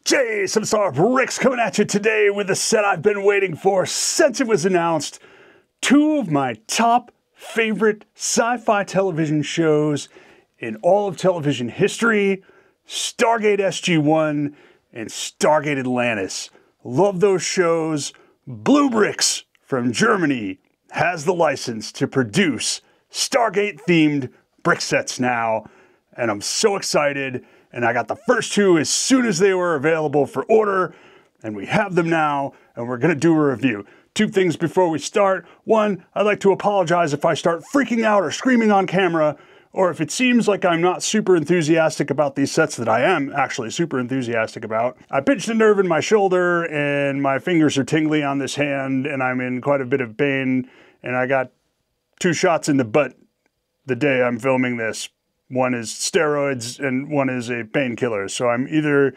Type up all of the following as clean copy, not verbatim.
Jason Brixx coming at you today with the set I've been waiting for since it was announced. Two of my top favorite sci-fi television shows in all of television history, Stargate SG-1 and Stargate Atlantis. Love those shows. Bluebrixx from Germany has the license to produce Stargate-themed Brixx sets now, and I'm so excited. And I got the first two as soon as they were available for order, and we have them now, and we're gonna do a review. Two things before we start. One, I'd like to apologize if I start freaking out or screaming on camera, or if it seems like I'm not super enthusiastic about these sets that I am actually super enthusiastic about. I pinched a nerve in my shoulder, and my fingers are tingly on this hand, and I'm in quite a bit of pain, and I got 2 shots in the butt the day I'm filming this. One is steroids and one is a painkiller. So I'm either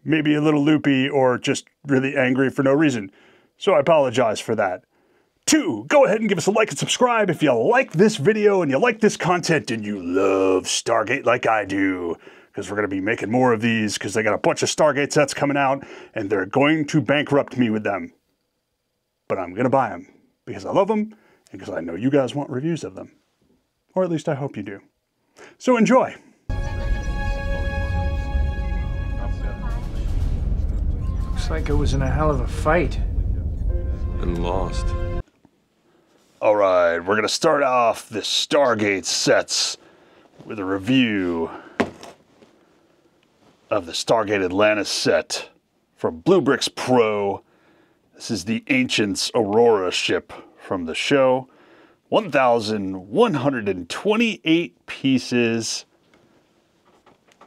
maybe a little loopy or just really angry for no reason. So I apologize for that. 2, go ahead and give us a like and subscribe if you like this video and you like this content and you love Stargate like I do. Because we're going to be making more of these because they got a bunch of Stargate sets coming out and they're going to bankrupt me with them. But I'm going to buy them because I love them and because I know you guys want reviews of them. Or at least I hope you do. So enjoy. Looks like it was in a hell of a fight. And lost. All right, we're gonna start off the Stargate sets with a review of the Stargate Atlantis set from bluebrixx Pro. This is the Ancient's Aurora ship from the show. 1,128 pieces.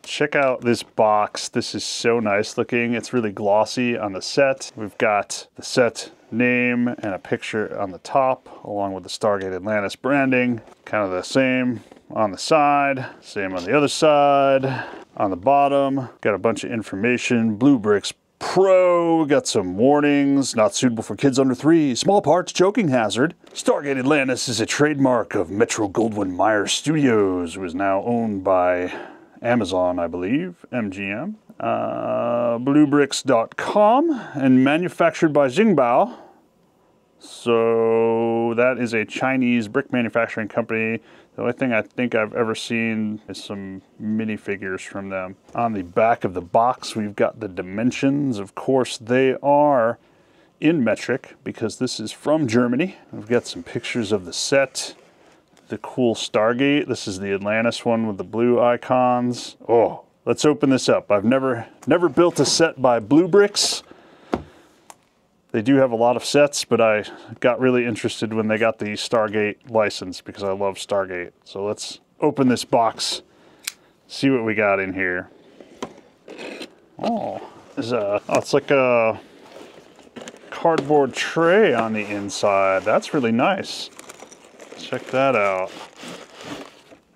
Check out this box. This is so nice looking. It's really glossy on the set. We've got the set name and a picture on the top, along with the Stargate Atlantis branding. Kind of the same on the side, same on the other side. On the bottom, got a bunch of information. bluebrixx Pro, got some warnings, not suitable for kids under 3, small parts, choking hazard. Stargate Atlantis is a trademark of Metro-Goldwyn-Mayer Studios, who is now owned by Amazon, I believe, MGM. Bluebrixx.com, and manufactured by Xingbao. So that is a Chinese brick manufacturing company. The only thing I think I've ever seen is some minifigures from them. On the back of the box, we've got the dimensions. Of course, they are in metric because this is from Germany. We've got some pictures of the set, the cool Stargate. This is the Atlantis one with the blue icons. Oh, let's open this up. I've never built a set by bluebrixx. They do have a lot of sets, but I got really interested when they got the Stargate license because I love Stargate. So let's open this box, see what we got in here. Oh, it's like a cardboard tray on the inside. That's really nice. Check that out.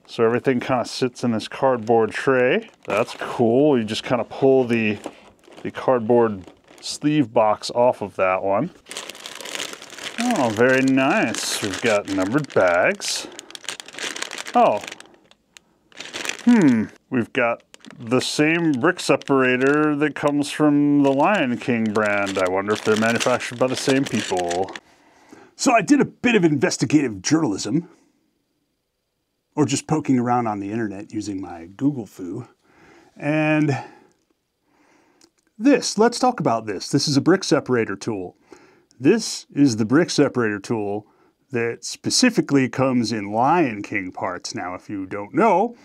So everything kind of sits in this cardboard tray. That's cool. You just kind of pull the cardboard sleeve box off of that one. Oh, very nice. We've got numbered bags. Oh. We've got the same brick separator that comes from the Lion King brand. I wonder if they're manufactured by the same people. So I did a bit of investigative journalism, or just poking around on the internet using my Google foo, and let's talk about this. This is a brick separator tool. This is the brick separator tool that specifically comes in Lion King parts. Now, if you don't know,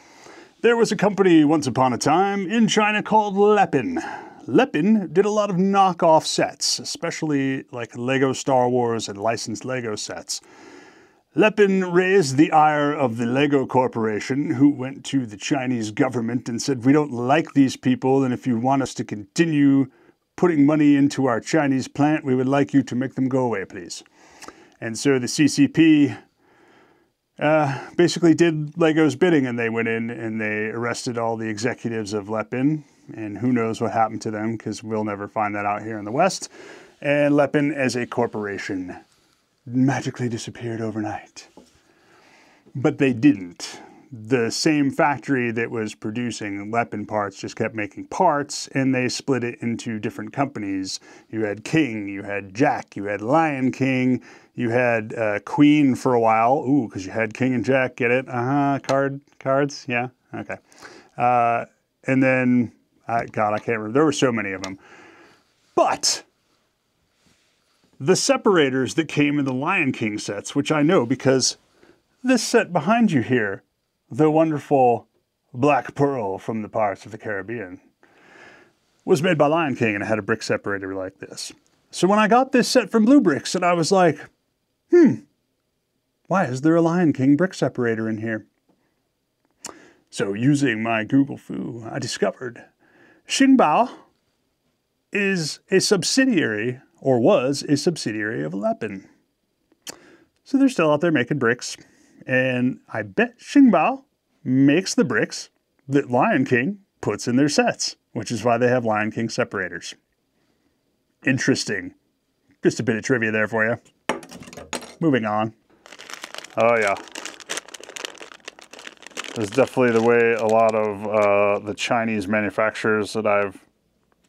there was a company once upon a time in China called Lepin. Lepin did a lot of knockoff sets, especially like Lego Star Wars and licensed Lego sets. Lepin raised the ire of the Lego Corporation, who went to the Chinese government and said, "We don't like these people, and if you want us to continue putting money into our Chinese plant, we would like you to make them go away, please." And so the CCP basically did Lego's bidding, and they went in and they arrested all the executives of Lepin, and who knows what happened to them, because we'll never find that out here in the West. And Lepin, as a corporation, magically disappeared overnight. But they didn't. the same factory that was producing weapon parts just kept making parts, and they split it into different companies. You had King, you had Jack, you had Lion King, you had Queen for a while. Ooh, because you had King and Jack, get it? Cards, yeah, okay. And then, God, I can't remember. There were so many of them. But the separators that came in the Lion King sets, which I know because this set behind you here, the wonderful Black Pearl from the Pirates of the Caribbean, was made by Lion King, and it had a brick separator like this. So when I got this set from bluebrixx, and I was like, why is there a Lion King brick separator in here? So using my Google Foo, I discovered Xingbao is a subsidiary, or was a subsidiary of Lepin. So they're still out there making bricks. And I bet Xingbao makes the bricks that Lion King puts in their sets, which is why they have Lion King separators. Interesting. Just a bit of trivia there for you. Moving on. Oh yeah. This is definitely the way a lot of the Chinese manufacturers that I've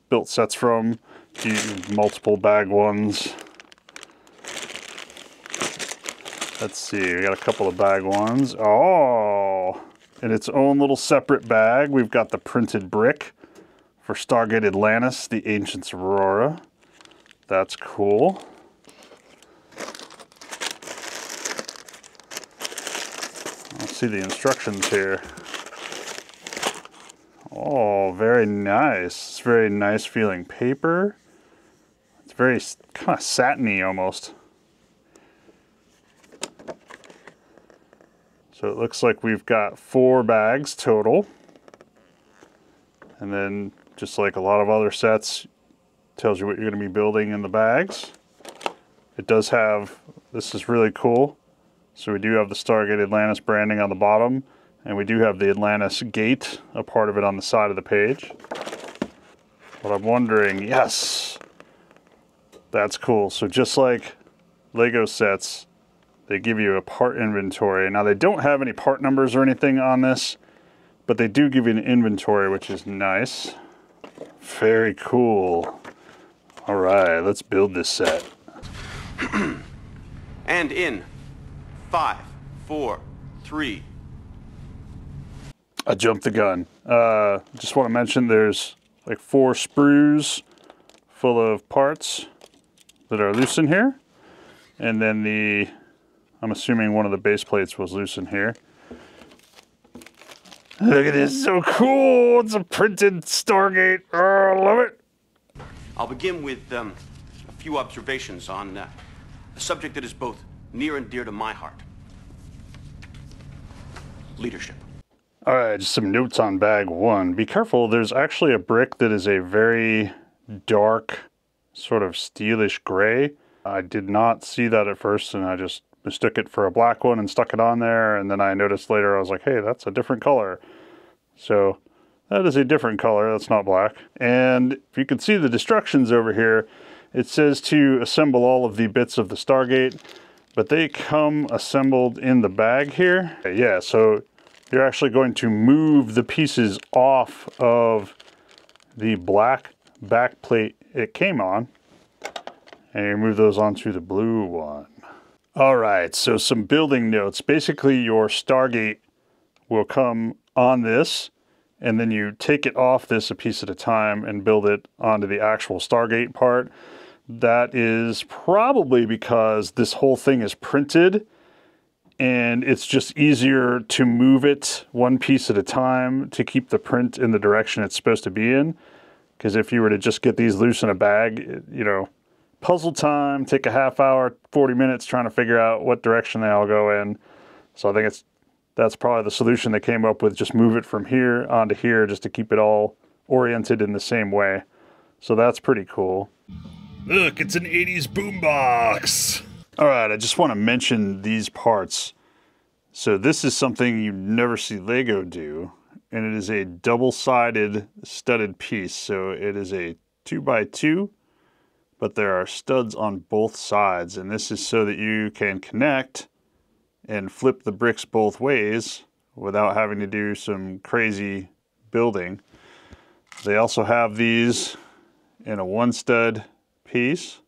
built sets from use multiple bag ones. Let's see, we got a couple of bag ones. Oh, in its own little separate bag, we've got the printed brick for Stargate Atlantis, the Ancient's Aurora. That's cool. Let's see the instructions here. Oh, very nice. It's very nice feeling paper. It's very kind of satiny almost. So it looks like we've got 4 bags total. And then, just like a lot of other sets, tells you what you're going to be building in the bags. It does have, this is really cool. So we do have the Stargate Atlantis branding on the bottom, and we do have the Atlantis gate, a part of it on the side of the page. But I'm wondering, yes, that's cool. So just like Lego sets, they give you a part inventory. Now they don't have any part numbers or anything on this, but they do give you an inventory, which is nice. Very cool. All right, let's build this set. And in 5, 4, 3. I jumped the gun. Just want to mention there's like 4 sprues full of parts that are loose in here. And then I'm assuming one of the base plates was loose in here. Look at this, so cool. It's a printed Stargate. Oh, I love it. I'll begin with a few observations on a subject that is both near and dear to my heart. Leadership. All right, just some notes on bag 1. Be careful, there's actually a brick that is a very dark, sort of steelish gray. I did not see that at first, and I just mistook it for a black one and stuck it on there, and then I noticed later, I was like, hey, that's a different color. So that is a different color, that's not black. And if you can see the instructions over here, it says to assemble all of the bits of the Stargate, but they come assembled in the bag here. Yeah, so you're actually going to move the pieces off of the black back plate it came on, and you move those onto the blue one. All right, so some building notes. Basically, your Stargate will come on this, and then you take it off this a piece at a time and build it onto the actual Stargate part. That is probably because this whole thing is printed, and it's just easier to move it one piece at a time to keep the print in the direction it's supposed to be in. Because if you were to just get these loose in a bag, you know, puzzle time, take a half hour, 40 minutes trying to figure out what direction they all go in. So I think that's probably the solution they came up with, just move it from here onto here just to keep it all oriented in the same way. So that's pretty cool. Look, it's an 80s boombox. All right, I just want to mention these parts. So this is something you never see Lego do, and it is a double-sided studded piece. So it is a 2x2, but there are studs on both sides, and this is so that you can connect and flip the bricks both ways without having to do some crazy building. They also have these in a 1-stud piece.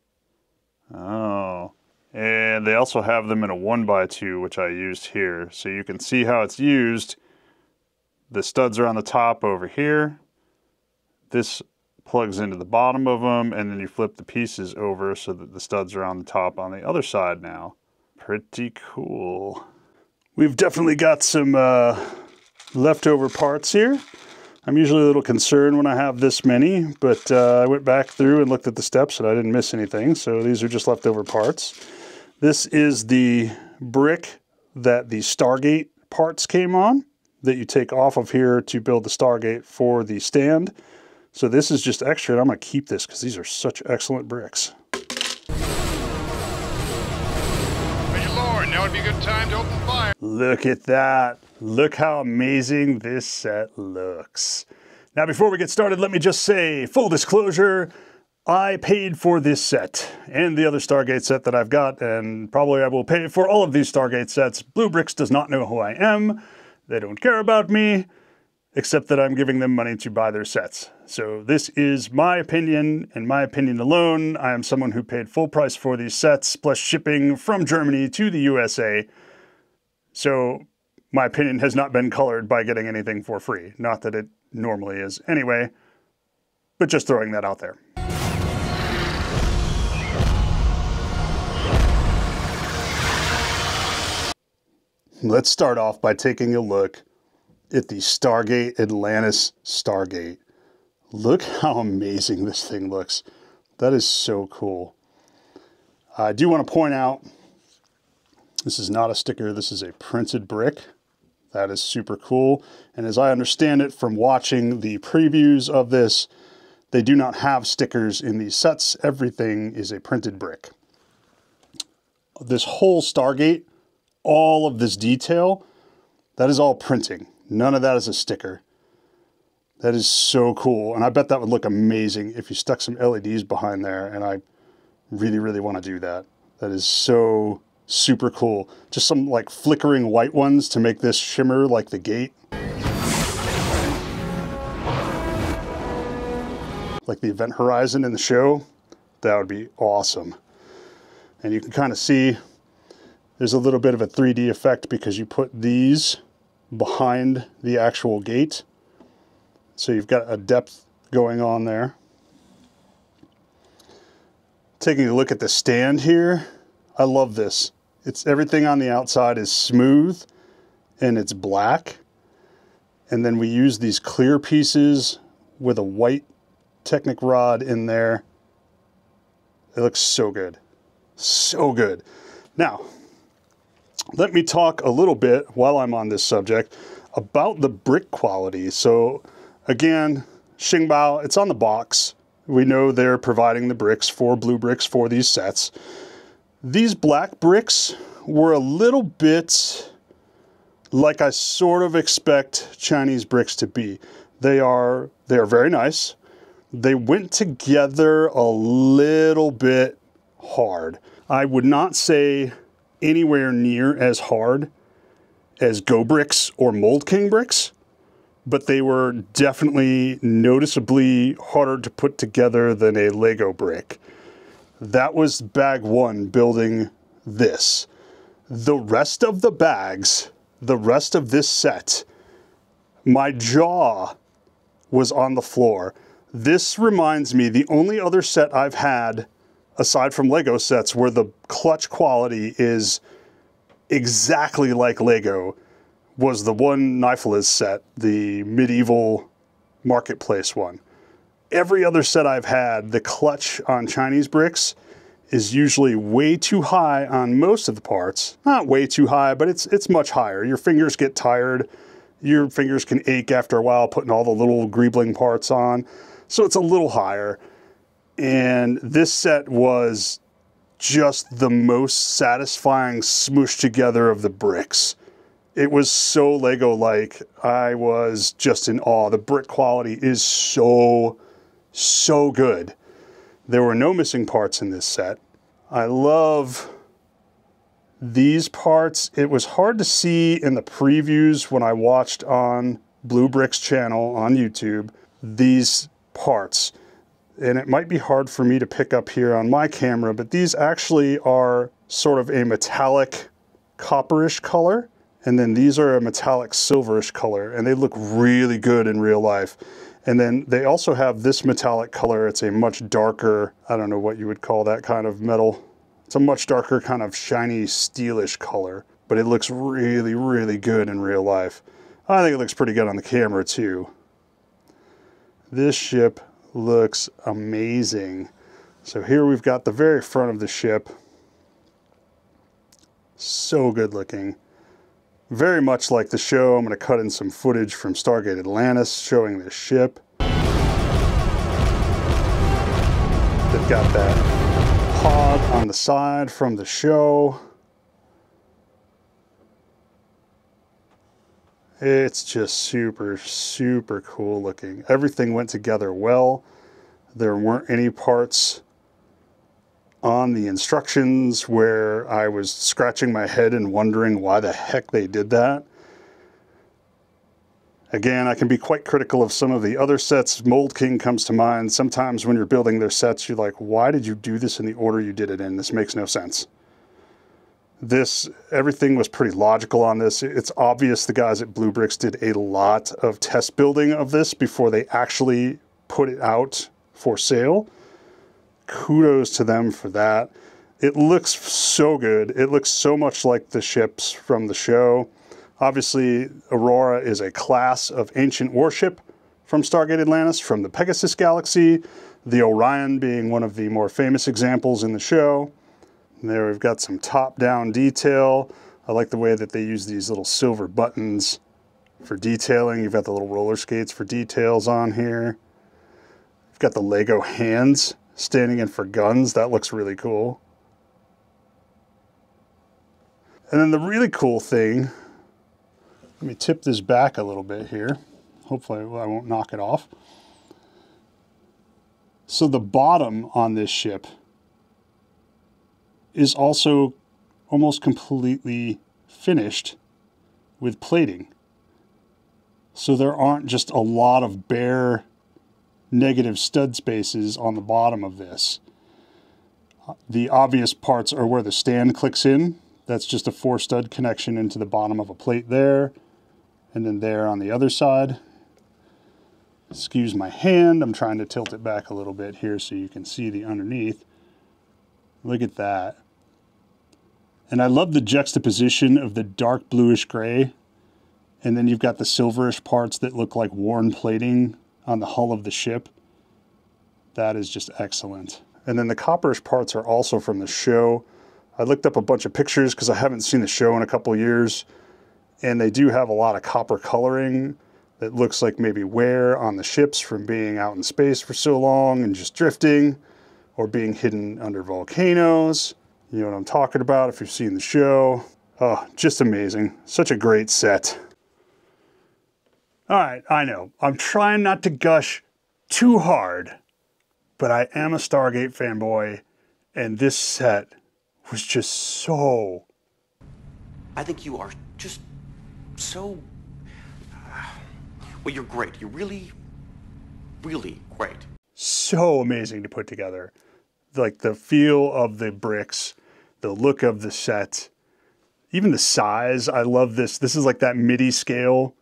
Oh, and they also have them in a 1x2, which I used here. So you can see how it's used. The studs are on the top over here. This plugs into the bottom of them, and then you flip the pieces over so that the studs are on the top on the other side now. Pretty cool. We've definitely got some leftover parts here. I'm usually a little concerned when I have this many, but I went back through and looked at the steps and I didn't miss anything, so these are just leftover parts. This is the brick that the Stargate parts came on, that you take off of here to build the Stargate for the stand. So this is just extra, and I'm going to keep this because these are such excellent bricks. Major Lord, now would be a good time to open fire. Look at that. Look how amazing this set looks. Now, before we get started, let me just say, full disclosure, I paid for this set and the other Stargate set that I've got, and probably I will pay for all of these Stargate sets. bluebrixx does not know who I am. They don't care about me, except that I'm giving them money to buy their sets. So this is my opinion, and my opinion alone. I am someone who paid full price for these sets, plus shipping from Germany to the USA. So my opinion has not been colored by getting anything for free. Not that it normally is anyway, but just throwing that out there. Let's start off by taking a look at the Stargate Atlantis Stargate. Look how amazing this thing looks. That is so cool. I do want to point out, this is not a sticker, this is a printed brick. That is super cool. And as I understand it from watching the previews of this, they do not have stickers in these sets. Everything is a printed brick. This whole Stargate, all of this detail, that is all printing. None of that is a sticker. That is so cool. And I bet that would look amazing if you stuck some LEDs behind there. And I really, really want to do that. That is so super cool. Just some like flickering white ones to make this shimmer like the gate. Like the event horizon in the show. That would be awesome. And you can kind of see there's a little bit of a 3D effect because you put these behind the actual gate. So you've got a depth going on there. Taking a look at the stand here, I love this. It's everything on the outside is smooth and it's black. And then we use these clear pieces with a white Technic rod in there. It looks so good. So good. Now, let me talk a little bit while I'm on this subject about the brick quality. So again, Xingbao, it's on the box. We know they're providing the bricks for bluebrixx for these sets. These black bricks were a little bit like I sort of expect Chinese bricks to be. They are very nice. They went together a little bit hard. I would not say anywhere near as hard as Go Bricks or Mold King bricks, but they were definitely noticeably harder to put together than a Lego brick. That was bag one, building this. The rest of the bags, the rest of this set, my jaw was on the floor. This reminds me, the only other set I've had aside from Lego sets where the clutch quality is exactly like Lego was the one Nifelis set, the medieval marketplace one. Every other set I've had, the clutch on Chinese bricks is usually way too high on most of the parts. Not way too high, but it's much higher. Your fingers get tired. Your fingers can ache after a while putting all the little greebling parts on. So it's a little higher. And this set was just the most satisfying smoosh together of the bricks. It was so Lego-like. I was just in awe. The brick quality is so good. There were no missing parts in this set. I love These parts, it was hard to see in the previews when I watched on bluebrixx channel on YouTube, these parts. And it might be hard for me to pick up here on my camera, but these actually are sort of a metallic copperish color. And then these are a metallic silverish color, and they look really good in real life. And then they also have this metallic color. It's a much darker, I don't know what you would call that kind of metal. It's a much darker kind of shiny steelish color, but it looks really, really good in real life. I think it looks pretty good on the camera too. This ship looks amazing. So here we've got the very front of the ship. So good looking. Very much like the show. I'm going to cut in some footage from Stargate Atlantis showing this ship. They've got that pod on the side from the show. It's just super, super cool looking. Everything went together well. There weren't any parts on the instructions where I was scratching my head and wondering why the heck they did that. Again, I can be quite critical of some of the other sets. Mold King comes to mind. Sometimes when you're building their sets, you're like, why did you do this in the order you did it in? This makes no sense. Everything was pretty logical on this. It's obvious the guys at bluebrixx did a lot of test building of this before they actually put it out for sale. Kudos to them for that. It looks so good. It looks so much like the ships from the show. Obviously, Aurora is a class of ancient warship from Stargate Atlantis, from the Pegasus galaxy, the Orion being one of the more famous examples in the show. And there we've got some top-down detail. I like the way that they use these little silver buttons for detailing. You've got the little roller skates for details on here. You've got the Lego hands standing in for guns. That looks really cool. And then the really cool thing, let me tip this back a little bit here. Hopefully I won't knock it off. So the bottom on this ship is also almost completely finished with plating. So there aren't just a lot of bare negative stud spaces on the bottom of this. The obvious parts are where the stand clicks in. That's just a 4-stud connection into the bottom of a plate there. And then there on the other side. Excuse my hand, I'm trying to tilt it back a little bit here so you can see the underneath. Look at that. And I love the juxtaposition of the dark bluish gray. And then you've got the silverish parts that look like worn plating on the hull of the ship. That is just excellent. And then the copperish parts are also from the show. I looked up a bunch of pictures because I haven't seen the show in a couple of years. And they do have a lot of copper coloring that looks like maybe wear on the ships from being out in space for so long and just drifting, or being hidden under volcanoes. You know what I'm talking about if you've seen the show. Oh, just amazing. Such a great set. All right, I know. I'm trying not to gush too hard, but I am a Stargate fanboy, and this set was just so... I think you are just so... well, you're great. You're really, really great. So amazing to put together. Like the feel of the bricks, the look of the set, even the size. I love this. This is like that MIDI scale,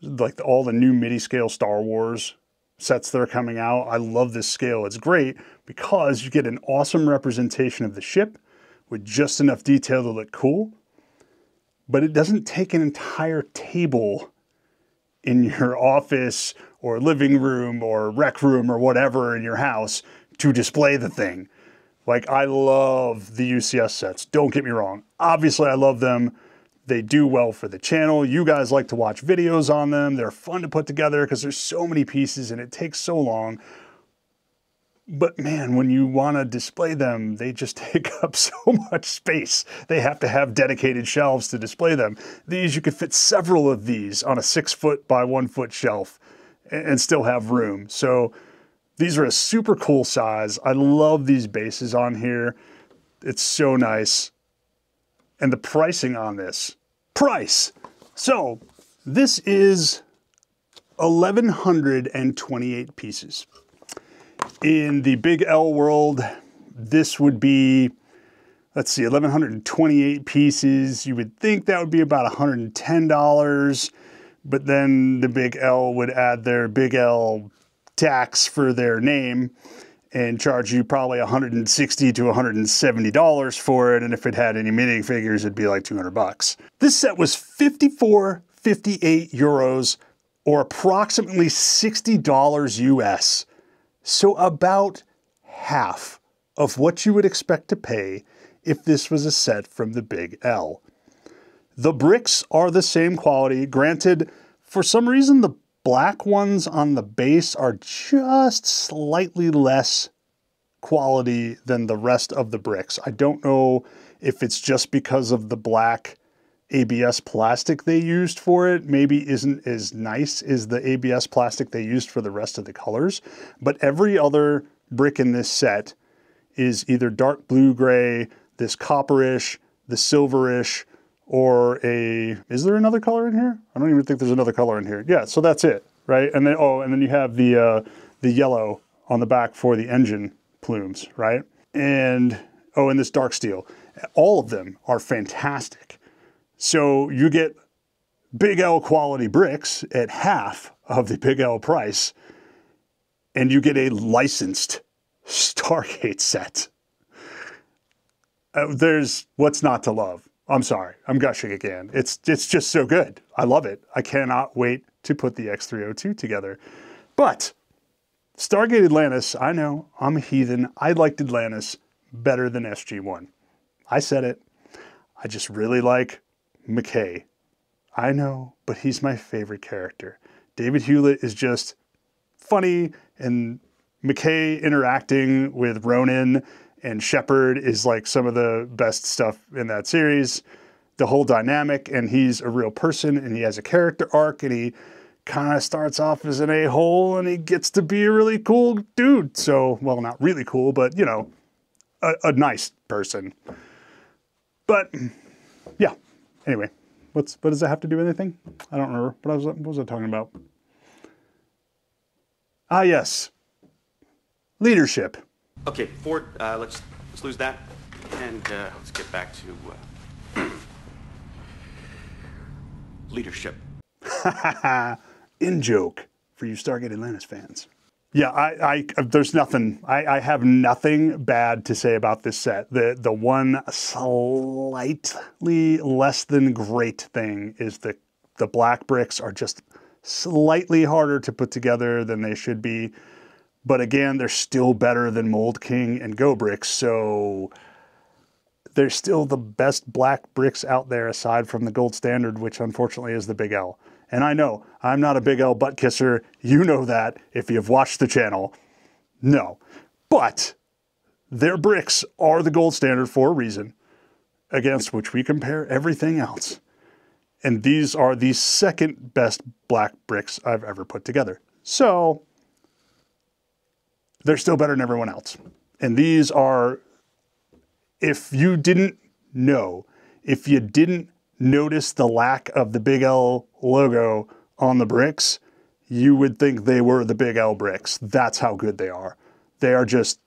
like all the new MIDI scale Star Wars sets that are coming out. I love this scale. It's great because you get an awesome representation of the ship with just enough detail to look cool, but it doesn't take an entire table in your office or living room or rec room or whatever in your house to display the thing. Like, I love the UCS sets. Don't get me wrong. Obviously, I love them. They do well for the channel. You guys like to watch videos on them. They're fun to put together because there's so many pieces and it takes so long. But man, when you want to display them, they just take up so much space. They have to have dedicated shelves to display them. These, you could fit several of these on a 6-foot by 1-foot shelf and still have room. So these are a super cool size. I love these bases on here. It's so nice. and the pricing on this. Price. So this is 1,128 pieces. In the Big L world, this would be, let's see, 1,128 pieces. You would think that would be about $110, but then the Big L would add their Big L tax for their name and charge you probably $160 to $170 for it. And if it had any minifigures, it'd be like 200 bucks. This set was 54.58 euros, or approximately $60 US. So about half of what you would expect to pay if this was a set from the Big L. The bricks are the same quality. Granted, for some reason, the black ones on the base are just slightly less quality than the rest of the bricks. I don't know if it's just because of the black ABS plastic they used for it. Maybe isn't as nice as the ABS plastic they used for the rest of the colors. But every other brick in this set is either dark blue gray, this copperish, the silverish, or a, is there another color in here? I don't even think there's another color in here. Yeah, so that's it, right? And then, oh, and then you have the yellow on the back for the engine plumes, right? And, oh, and this dark steel. All of them are fantastic. So you get Big L quality bricks at half of the Big L price, and you get a licensed Stargate set. There's what's not to love. I'm sorry, I'm gushing again. It's just so good. I love it. I cannot wait to put the X302 together. But Stargate Atlantis, I know, I'm a heathen. I liked Atlantis better than SG-1. I said it. I just really like McKay. I know, but he's my favorite character. David Hewlett is just funny, and McKay interacting with Ronan and Shepard is like some of the best stuff in that series. The whole dynamic, and he's a real person, and he has a character arc, and he kind of starts off as an a-hole, and he gets to be a really cool dude. So, well, not really cool, but, you know, a nice person. But, yeah. Anyway, what does that have to do with anything? I don't remember. What was I talking about? Ah, yes. Leadership. Okay, Ford, let's lose that, and let's get back to leadership. In joke for you Stargate Atlantis fans. Yeah, there's nothing. I have nothing bad to say about this set. The one slightly less than great thing is the black bricks are just slightly harder to put together than they should be. But again, they're still better than Mold King and Go Bricks, so they're still the best black bricks out there aside from the gold standard, which unfortunately is the Big L. And I know, I'm not a Big L butt kisser. You know that if you've watched the channel. No. But their bricks are the gold standard for a reason, against which we compare everything else. And these are the second best black bricks I've ever put together. So they're still better than everyone else. And these are, if you didn't know, if you didn't notice the lack of the Big L logo on the bricks, you would think they were the Big L bricks. That's how good they are. They are just,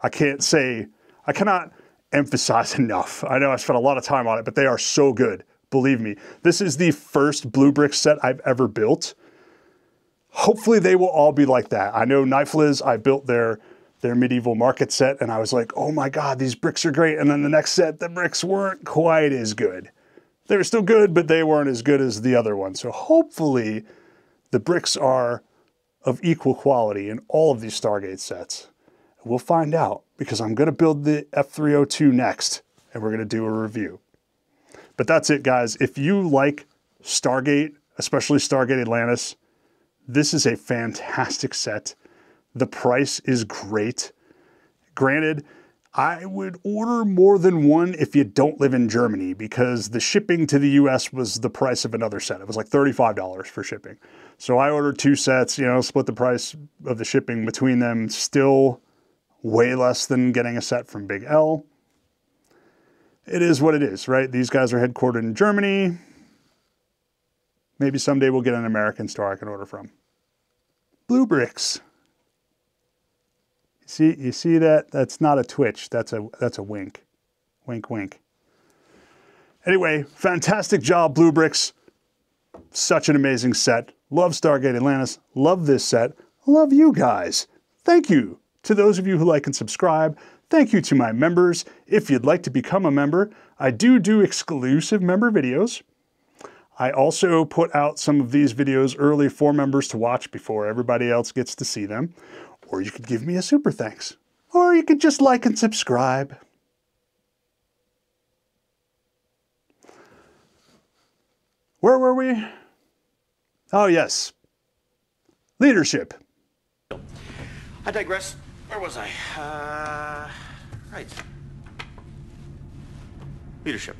I cannot emphasize enough. I know I spent a lot of time on it, but they are so good. Believe me. This is the first bluebrixx set I've ever built. Hopefully they will all be like that. I know Knifeliz, I built their medieval market set, and I was like, oh my God, these bricks are great. And then the next set, the bricks weren't quite as good. They were still good, but they weren't as good as the other one. So hopefully the bricks are of equal quality in all of these Stargate sets. We'll find out, because I'm gonna build the F302 next, and we're gonna do a review. But that's it, guys. If you like Stargate, especially Stargate Atlantis, this is a fantastic set. The price is great. Granted, I would order more than one if you don't live in Germany, because the shipping to the US was the price of another set. It was like $35 for shipping. So I ordered two sets, you know, split the price of the shipping between them. Still way less than getting a set from Big L. it is what it is, right? These guys are headquartered in Germany. Maybe someday we'll get an American store I can order from. Bluebrixx. You see that? That's not a twitch. That's a wink. Wink, wink. Anyway, fantastic job, Bluebrixx. Such an amazing set. Love Stargate Atlantis. Love this set. Love you guys. Thank you to those of you who like and subscribe. Thank you to my members. If you'd like to become a member, I do exclusive member videos. I also put out some of these videos early for members to watch before everybody else gets to see them. Or you could give me a super thanks. Or you could just like and subscribe. Where were we? Oh, yes. Leadership. I digress. Where was I? Right. Leadership.